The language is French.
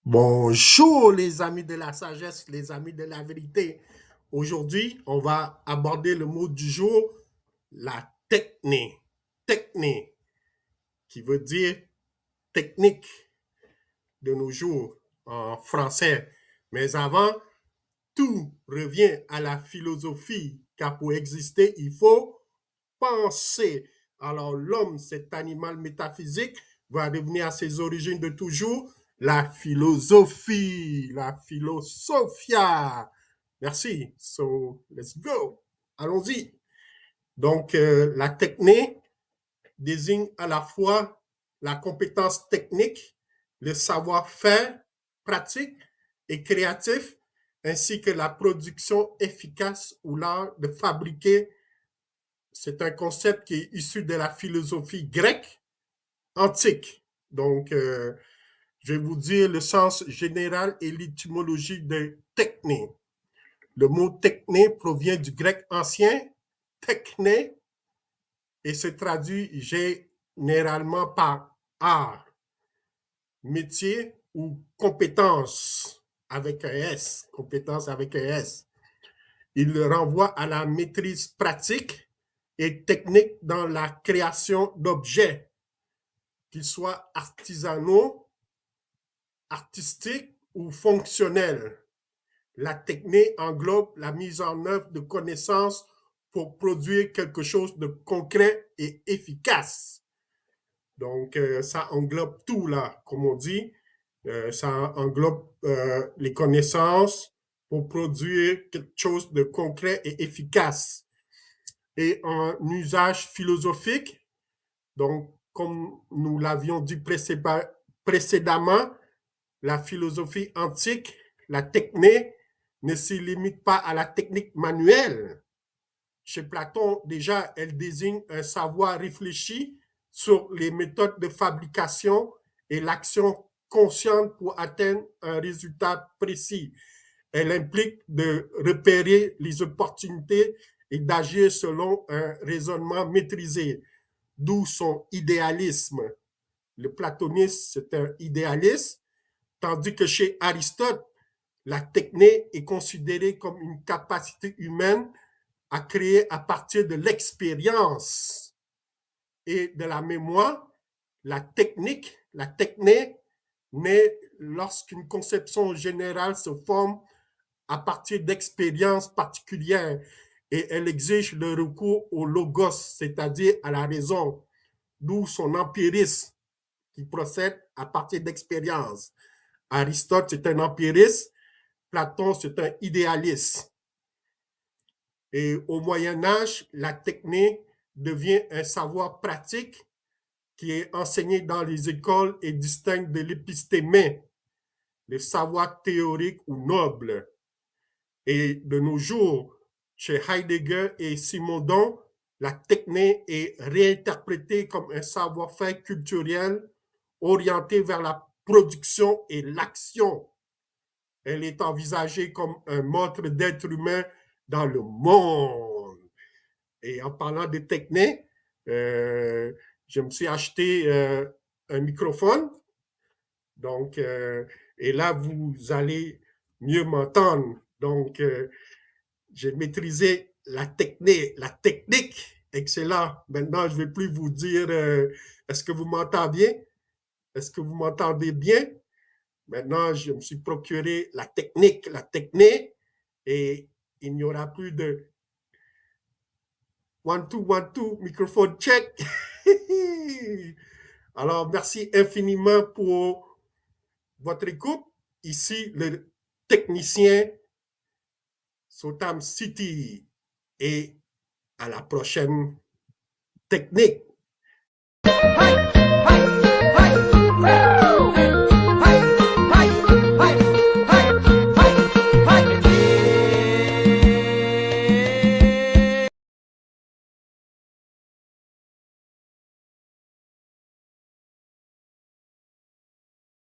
Bonjour les amis de la sagesse, les amis de la vérité. Aujourd'hui, on va aborder le mot du jour, la techné. Techné, qui veut dire technique de nos jours en français. Mais avant, tout revient à la philosophie, car pour exister, il faut penser. Alors l'homme, cet animal métaphysique, va revenir à ses origines de toujours, la philosophie, la philosophia. Merci. So, let's go. Allons-y. Donc, la technique désigne à la fois la compétence technique, le savoir-faire pratique et créatif, ainsi que la production efficace ou l'art de fabriquer. C'est un concept qui est issu de la philosophie grecque antique. Donc, je vais vous dire le sens général et l'étymologie de techné. Le mot techné provient du grec ancien techné et se traduit généralement par art, métier ou compétence avec un S, compétence avec un S. Il renvoie à la maîtrise pratique et technique dans la création d'objets, qu'ils soient artisanaux, artistiques ou fonctionnels. La technique englobe la mise en œuvre de connaissances pour produire quelque chose de concret et efficace. Donc, ça englobe tout là, comme on dit. Ça englobe les connaissances pour produire quelque chose de concret et efficace. Et en usage philosophique, donc, comme nous l'avions dit précédemment, la philosophie antique, la technique, ne se limite pas à la technique manuelle. Chez Platon, déjà, elle désigne un savoir réfléchi sur les méthodes de fabrication et l'action consciente pour atteindre un résultat précis. Elle implique de repérer les opportunités et d'agir selon un raisonnement maîtrisé, d'où son idéalisme. Le platonisme, c'est un idéaliste, tandis que chez Aristote, la technique est considérée comme une capacité humaine à créer à partir de l'expérience et de la mémoire. La technique naît lorsqu'une conception générale se forme à partir d'expériences particulières et elle exige le recours au logos, c'est-à-dire à la raison, d'où son empirisme qui procède à partir d'expériences. Aristote, c'est un empiriste, Platon, c'est un idéaliste. Et au Moyen Âge, la technique devient un savoir pratique qui est enseigné dans les écoles et distingue de l'épistémé, le savoir théorique ou noble. Et de nos jours, chez Heidegger et Simondon, la technique est réinterprétée comme un savoir-faire culturel orienté vers la production et l'action. Elle est envisagée comme un mode d'être humain dans le monde. Et en parlant de technique, je me suis acheté un microphone. Donc, et là, vous allez mieux m'entendre. Donc, j'ai maîtrisé la technique. La technique, excellent. Maintenant, je ne vais plus vous dire, est-ce que vous m'entendez bien? Est-ce que vous m'entendez bien? Maintenant, je me suis procuré la technique, et il n'y aura plus de one, two, microphone check. Alors, merci infiniment pour votre écoute. Ici, le technicien Sotam City. Et à la prochaine technique. Hi, hi, hi.